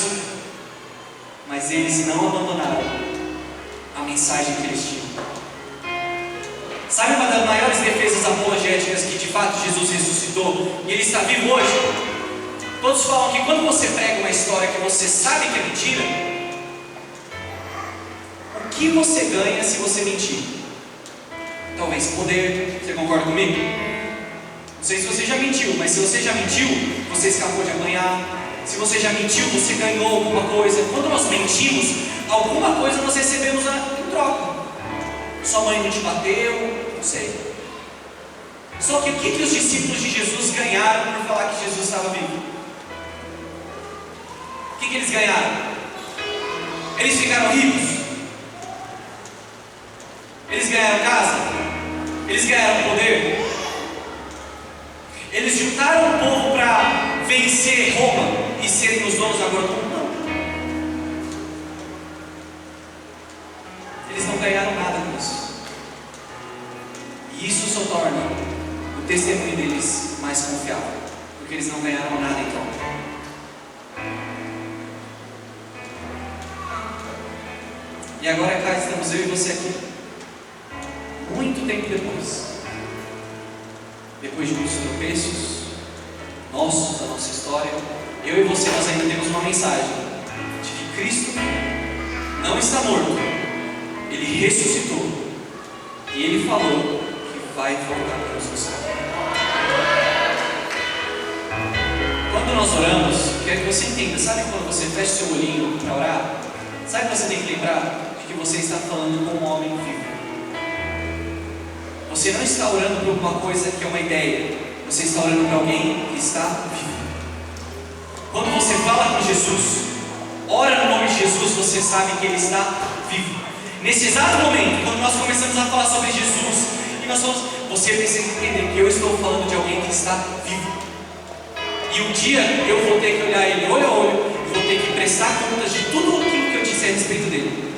Mas eles não abandonaram a mensagem que eles tinham. Sabe uma das maiores defesas apologéticas que de fato Jesus ressuscitou e ele está vivo hoje? Todos falam que quando você prega uma história que você sabe que é mentira, o que você ganha se você mentir? Talvez poder. Você concorda comigo? Não sei se você já mentiu, mas se você já mentiu, você escapou de apanhar. Se você já mentiu, você ganhou alguma coisa. Quando nós mentimos, alguma coisa nós recebemos em troca. Sua mãe não te bateu, não sei. Só que o que os discípulos de Jesus ganharam por falar que Jesus estava vivo? O que eles ganharam? Eles ficaram ricos? Eles ganharam casa? Eles ganharam poder? Eles juntaram o povo para vencer Roma e serem os donos agora do mundo? Não. Eles não ganharam nada com isso. E isso só torna o testemunho deles mais confiável, porque eles não ganharam nada em troca. E agora cá estamos eu e você aqui, muito tempo depois de muitos tropeços nossos, da nossa história, eu e você, nós ainda temos uma mensagem de que Cristo não está morto, Ele ressuscitou. E Ele falou que vai voltar para nos buscar. Quando nós oramos, quero que você entenda, sabe quando você fecha seu olhinho para orar? Sabe que você tem que lembrar de que você está falando com um homem vivo. Você não está orando por uma coisa que é uma ideia. Você está orando para alguém que está vivo. Quando você fala com Jesus, ora no nome de Jesus, você sabe que Ele está vivo. Nesse exato momento, quando nós começamos a falar sobre Jesus, e nós falamos, você precisa entender que eu estou falando de alguém que está vivo. E um dia eu vou ter que olhar Ele olho a olho, vou ter que prestar contas de tudo aquilo que eu disse a respeito dele.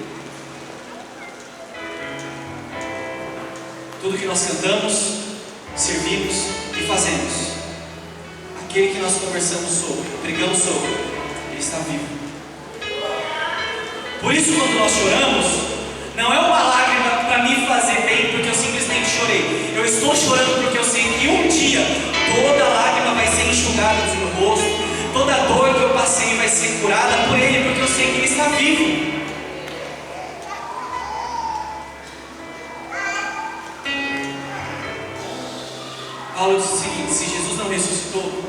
Tudo que nós cantamos, servimos e fazemos, aquele que nós conversamos sobre, pregamos sobre, Ele está vivo. Por isso, quando nós choramos, não é uma lágrima para me fazer bem, porque eu simplesmente chorei. Eu estou chorando porque eu sei que um dia toda lágrima vai ser enxugada do meu rosto, toda dor que eu passei vai ser curada por Ele, porque eu sei que Ele está vivo. Paulo diz o seguinte: se Jesus não ressuscitou,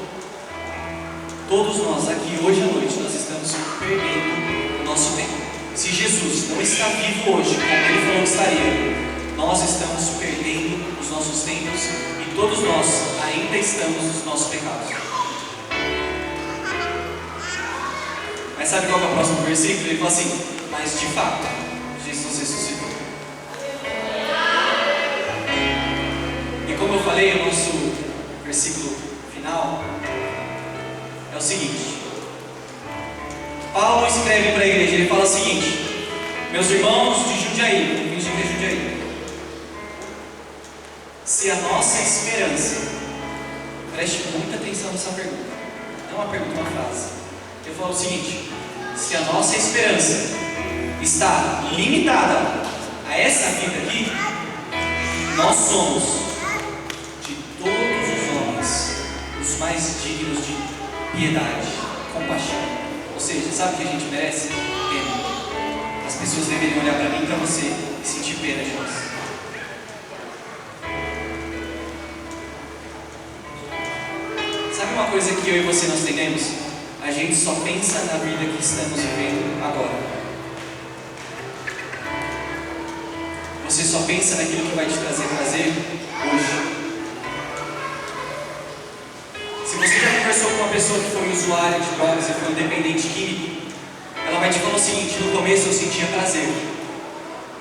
todos nós aqui hoje à noite nós estamos perdendo o nosso tempo. Se Jesus não está vivo hoje, como Ele falou que estaria, nós estamos perdendo os nossos tempos e todos nós ainda estamos nos nossos pecados. Mas sabe qual é o próximo versículo? Ele fala assim: mas de fato, Jesus ressuscitou. E como eu falei, o nosso versículo final é o seguinte: Paulo escreve para a igreja, ele fala o seguinte: meus irmãos de Jundiaí, se a nossa esperança, preste muita atenção nessa pergunta, não é uma pergunta, é uma frase. Ele fala o seguinte: se a nossa esperança está limitada a essa vida aqui, nós somos de todos os homens os mais dignos de piedade, compaixão. Ou seja, sabe o que a gente merece? Pena. As pessoas deveriam olhar para mim e para você e sentir pena de nós. Sabe uma coisa que eu e você nós temos? A gente só pensa na vida que estamos vivendo agora. Você só pensa naquilo que vai te trazer prazer hoje. Se você já conversou com uma pessoa que foi usuária de drogas e foi um dependente químico, ela vai te falar o seguinte: no começo eu sentia prazer,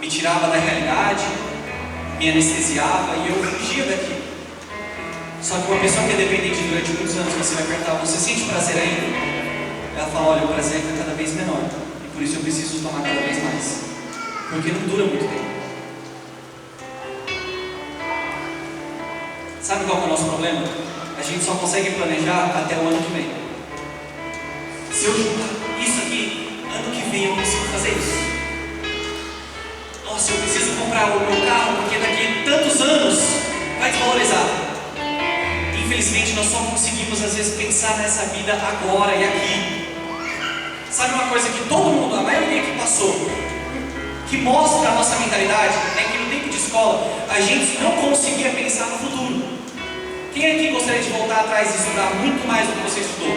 me tirava da realidade, me anestesiava e eu fugia daquilo. Só que uma pessoa que é dependente durante muitos anos, você vai perguntar: você sente prazer ainda? Ela fala: olha, o prazer está cada vez menor e por isso eu preciso tomar cada vez mais, porque não dura muito tempo. Sabe qual é o nosso problema? A gente só consegue planejar até o ano que vem. Se eu juntar isso aqui, ano que vem eu consigo fazer isso. Nossa, eu preciso comprar o meu carro porque daqui a tantos anos vai desvalorizar. Infelizmente nós só conseguimos às vezes pensar nessa vida agora e aqui. Sabe uma coisa que todo mundo, a maioria que passou, que mostra a nossa mentalidade, é que no tempo de escola a gente não conseguia pensar no futuro. Quem aqui gostaria de voltar atrás e estudar muito mais do que você estudou?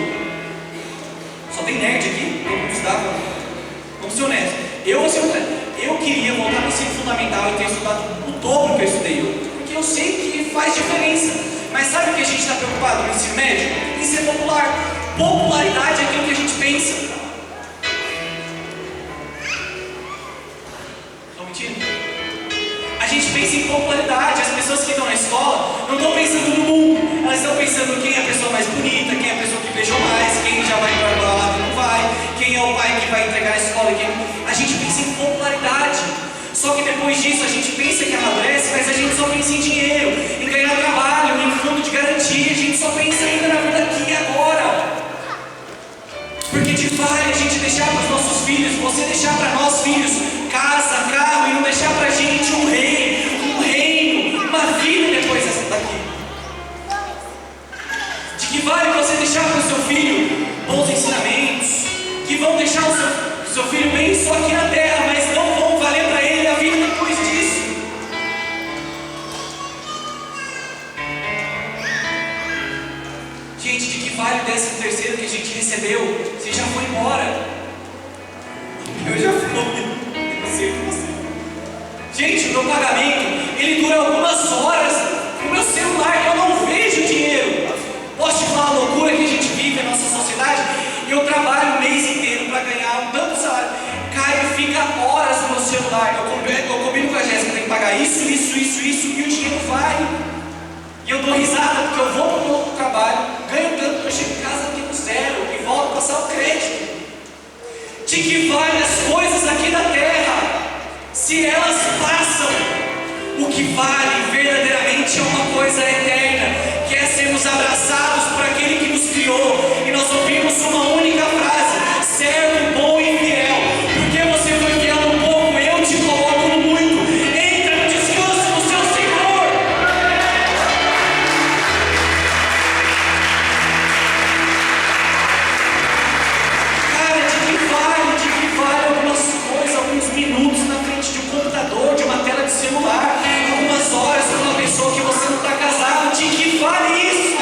Só tem nerd aqui? Todo mundo estudava? Vamos ser honestos. Eu queria voltar no ensino fundamental e ter estudado o dobro que eu estudei, porque eu sei que faz diferença. Mas sabe o que a gente está preocupado no ensino médio? Em ser popular. Popularidade é aquilo que a gente pensa. Estão mentindo? A gente pensa em popularidade. As pessoas que estão na escola não estão pensando no mundo, elas estão pensando quem é a pessoa mais bonita, quem é a pessoa que beijou mais, quem já vai para lá e não vai, quem é o pai que vai entregar na escola. A gente pensa em popularidade. Só que depois disso a gente pensa que amadurece, mas a gente só pensa em dinheiro, em ganhar trabalho, em fundo de garantia. A gente só pensa ainda na vida aqui e agora. Porque te vale a gente deixar para os nossos filhos, você deixar para nós filhos casa, carro, e não deixar para a gente um reino, uma vida depois dessa daqui. De que vale você deixar para o seu filho bons ensinamentos, que vão deixar o seu filho bem só aqui na terra, mas não vão valer para ele a vida Gente, o meu pagamento, ele dura algumas horas no meu celular, eu não vejo dinheiro. Posso te falar a loucura que a gente vive na nossa sociedade? Eu trabalho o mês inteiro para ganhar um tanto salário. Cai e fica horas no meu celular. Eu combino com a Jéssica, tem que pagar isso, e o dinheiro vai. E eu dou risada porque eu vou para o meu trabalho, ganho tanto, eu chego em casa, tenho zero e volto a passar o crédito. De que vale as coisas aqui da terra, se elas passam? O que vale verdadeiramente é uma coisa eterna, que é sermos abraçados por aquele que nos criou. E nós ouvimos uma única frase: servo bom e fiel. Porque você foi fiel no pouco, eu te coloco no muito. Entra no descanso do seu Senhor. Cara, de que vale algumas coisas, alguns minutos na frente de um computador, de uma tela de celular, algumas horas com uma pessoa que você não está casado? De que vale isso?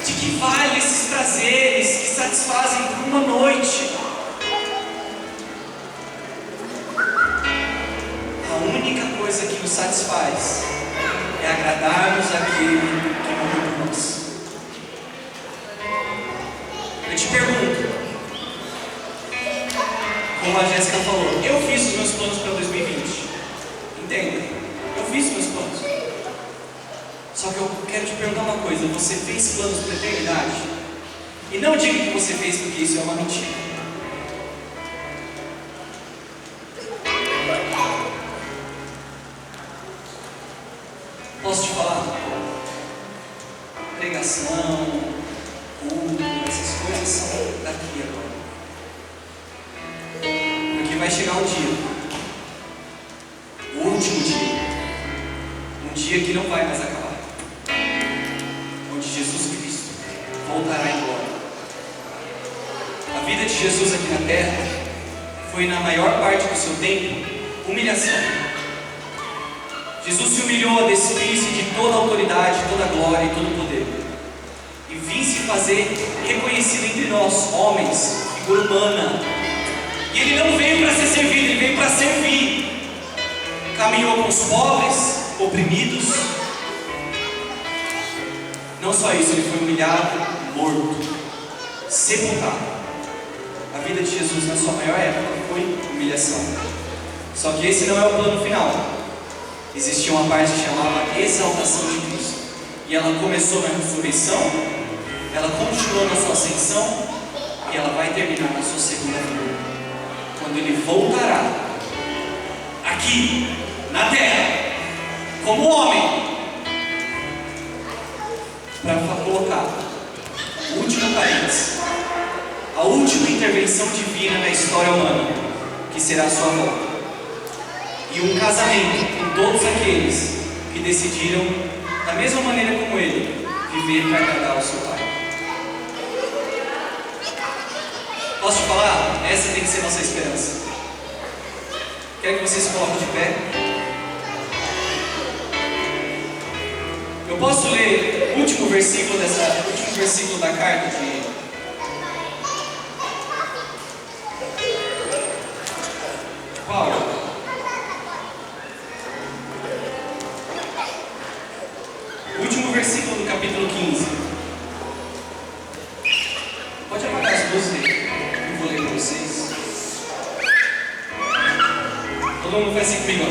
De que vale esses prazeres que satisfazem por uma noite? A única coisa que nos satisfaz é agradarmos aquele que morreu por nós. Eu te pergunto, como a Jéssica falou, eu fiz os meus planos para 2020. Entenda, eu fiz os meus planos. Só que eu quero te perguntar uma coisa: você fez planos para a eternidade? E não diga que você fez, porque isso é uma mentira. Posso te falar? Pregação, culto, essas coisas são daqui agora. Porque vai chegar um dia, o último dia, um dia que não vai mais acabar, onde Jesus Cristo voltará em glória. A vida de Jesus aqui na terra foi, na maior parte do seu tempo, humilhação. Jesus se humilhou a despir-se de toda a autoridade, toda a glória e todo o poder, e vim se fazer reconhecido entre nós, homens, figura humana. E Ele não veio para ser servido, Ele veio para servir. Caminhou com os pobres, oprimidos. Não só isso, Ele foi humilhado, morto, sepultado. A vida de Jesus na sua maior época foi humilhação. Só que esse não é o plano final. Existia uma parte que chamava exaltação de Cristo. E ela começou na ressurreição, ela continuou na sua ascensão, e ela vai terminar na sua segunda vinda, quando Ele voltará aqui na terra como homem, para colocar o último parênteses, a última intervenção divina na história humana, que será a sua volta, e um casamento com todos aqueles que decidiram, da mesma maneira como Ele, viver para agradar ao seu Pai. Posso te falar? Essa tem que ser nossa esperança. Quero que você se coloque de pé. Eu posso ler o último versículo da carta de Paulo. O último versículo do capítulo 15. Pode apagar as luzes aí. Eu vou ler para vocês. Todo mundo faz assim comigo, ó.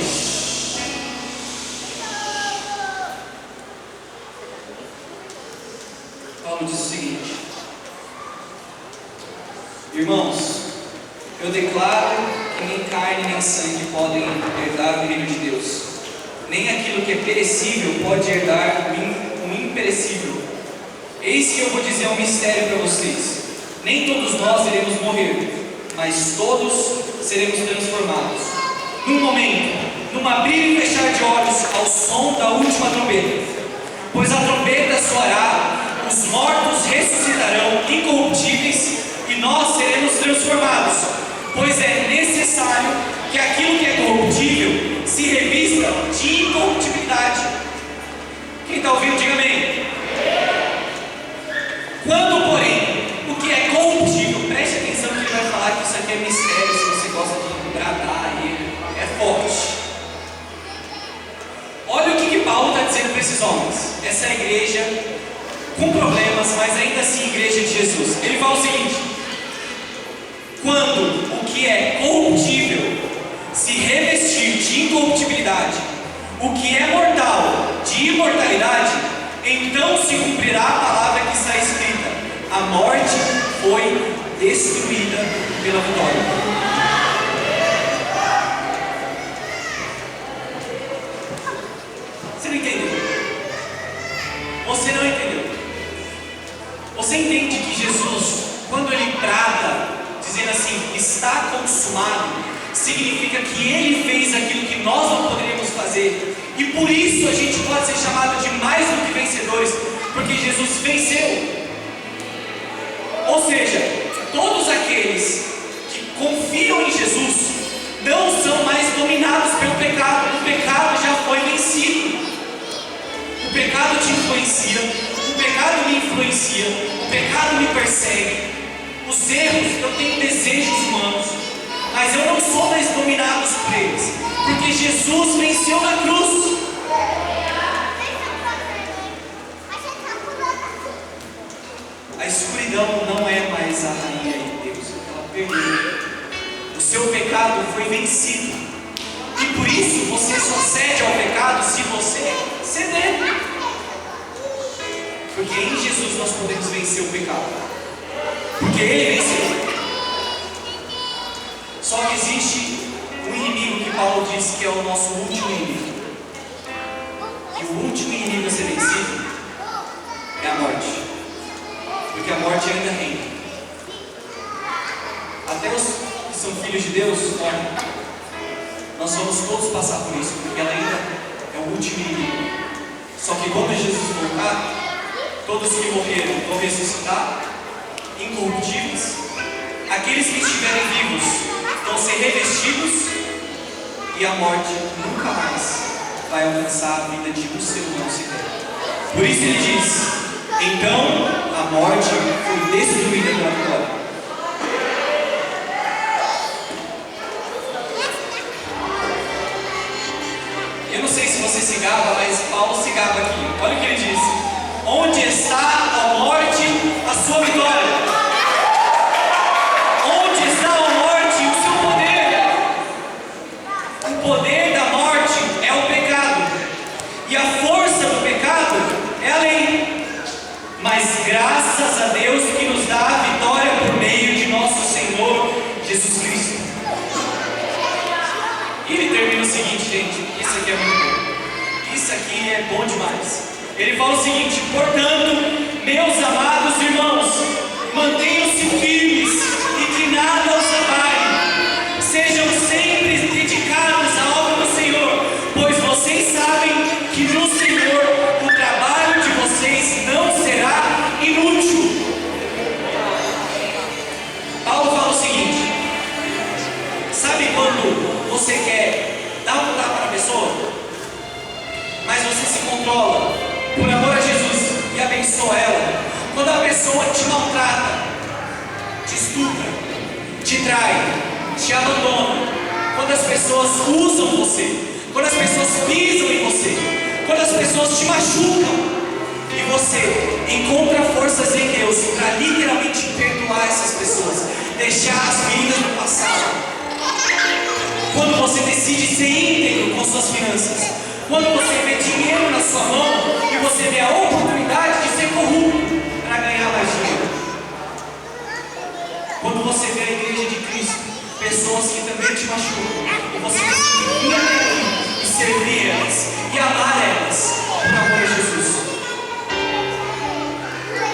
Paulo diz o seguinte: irmãos, eu declaro que nem carne nem sangue podem herdar o reino de Deus, nem aquilo que é perecível pode herdar o imperecível. Eis que eu vou dizer um mistério para vocês: nem todos nós iremos morrer, mas todos seremos transformados, num momento, num abrir e fechar de olhos, ao som da última trombeta. Pois a trombeta soará, os mortos ressuscitarão incorruptíveis e nós seremos transformados. Pois é necessário que aquilo que é corruptível se revista de incorruptibilidade. Quem está ouvindo, diga amém. Quando, porém, o que é corruptível, preste atenção que ele vai falar que isso aqui Quando o que é corruptível se revestir de incorruptibilidade, o que é mortal de imortalidade, então se cumprirá a palavra que está escrita: a morte foi destruída pela vitória. Você não entendeu? Você não entendeu? Você entende que Jesus, quando ele brada, dizendo assim, está consumado, significa que ele fez aquilo que nós não poderíamos fazer, e por isso a gente pode ser chamado de mais do que vencedores, porque Jesus venceu. Ou seja, todos aqueles que confiam em Jesus não são mais dominados pelo pecado. O pecado já foi vencido. O pecado te influencia, o pecado me influencia, o pecado me persegue. Os erros, eu tenho desejos humanos, mas eu não sou mais dominado por eles, porque Jesus venceu na cruz. A escuridão não é mais a rainha de Deus, ela perdeu. O seu pecado foi vencido, e por isso você só cede ao pecado se você ceder. Porque em Jesus nós podemos vencer o pecado, porque Ele venceu. Só que existe um inimigo que Paulo diz que é o nosso último inimigo. E o último inimigo a ser vencido é a morte. Porque a morte ainda reina. Até os que são filhos de Deus morrem. Nós vamos todos passar por isso, porque ela ainda é o último inimigo. Só que quando Jesus voltar, todos que morreram vão ressuscitar, incorruptíveis. Aqueles que estiverem vivos vão ser revestidos, e a morte nunca mais vai alcançar a vida de um ser humano sequer. Por isso ele diz: então a morte foi destruída pela vitória. Eu não sei se você se gaba, mas Paulo se gaba aqui. Olha o que ele diz: onde está a morte, a sua vitória? Onde está a morte e o seu poder? O poder da morte é o pecado, e a força do pecado é a lei. Mas graças a Deus que nos dá a vitória por meio de nosso Senhor Jesus Cristo. E ele termina o seguinte, gente, isso aqui é muito bom. Isso aqui é bom demais. Ele fala o seguinte: portanto, meus amados irmãos, mantenham-se firmes e que nada os abale. Sejam sempre dedicados à obra do Senhor, pois vocês sabem que no Senhor o trabalho de vocês não será inútil. Paulo fala o seguinte: sabe quando você quer dar um tapa na pessoa, mas você se controla por amor a Jesus e abençoa ela? Quando a pessoa te maltrata, te estupra, te trai, te abandona, quando as pessoas usam você, quando as pessoas pisam em você, quando as pessoas te machucam, e você encontra forças em Deus para literalmente perdoar essas pessoas, deixar as feridas no passado. Quando você decide ser íntegro com suas finanças, quando você vê dinheiro na sua mão e você vê a oportunidade de ser corrupto para ganhar mais dinheiro. Quando você vê a igreja de Cristo, pessoas que também te machucam, e você decide vir até aqui e servir elas e amar elas por amor a Jesus.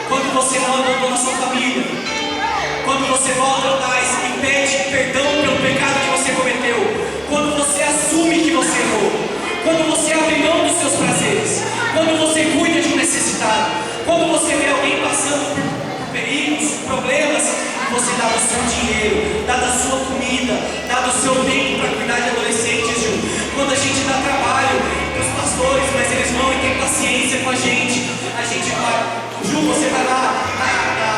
Quando você não abandona a sua família, quando você volta atrás e pede perdão pelo pecado que você cometeu, quando você assume que você errou, quando você abre mão dos seus prazeres, quando você cuida de um necessitado, quando você vê alguém passando por perigos, problemas, você dá do seu dinheiro, dá da sua comida, dá do seu tempo para cuidar de adolescentes, Ju. Quando a gente dá trabalho para os pastores, mas eles vão e têm paciência com a gente vai, Ju, você vai lá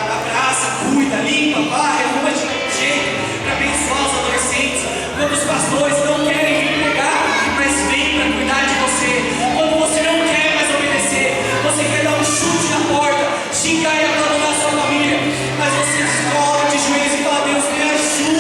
na praça, cuida, limpa, varre, arruma de jeito para abençoar os adolescentes. Quando os pastores não querem vir pregar, mas vêm para cuidar de você. Quando você não quer mais obedecer, você quer dar um chute na porta, xingar e abandonar a sua família, mas você escola de joelhos e fala: Deus, me ajuda.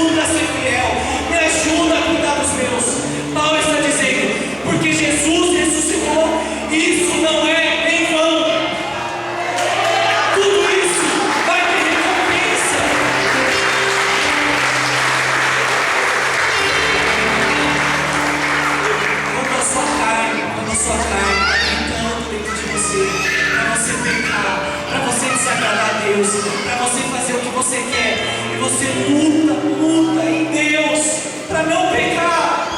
você luta em Deus para não pecar.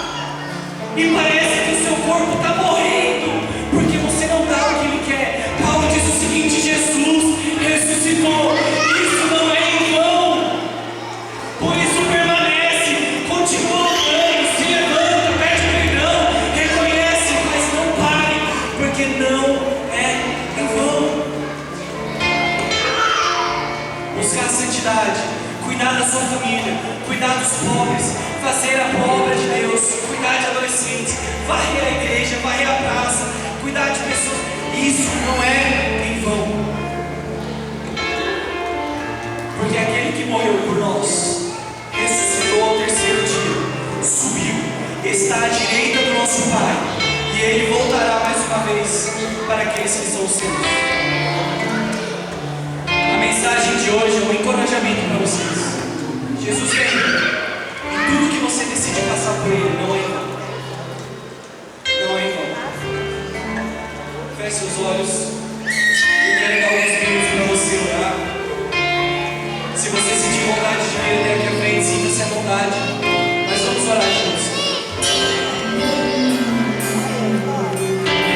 E parece que o seu corpo está morrendo, porque você não dá o que Ele quer. Paulo diz o seguinte: Jesus ressuscitou, isso não é em vão. Por isso permanece, continua lutando, se levanta, pede perdão, reconhece, mas não pare, porque não é em vão. Buscar a santidade, cuidar da sua família, cuidar dos pobres, fazer a boa obra de Deus, cuidar de adolescentes, varrer a igreja, varrer a praça, cuidar de pessoas, isso não é em vão. Porque aquele que morreu por nós, ressuscitou ao terceiro dia, subiu, está à direita do nosso Pai, e Ele voltará mais uma vez para aqueles que são seus. A mensagem de hoje é um encorajamento para vocês. Jesus vem, e tudo que você decide passar por Ele não é em vão. Não é em vão. Feche seus olhos. Eu quero dar alguns minutos para você orar. Se você sentir vontade de vir até aqui à frente, sinta-se à vontade.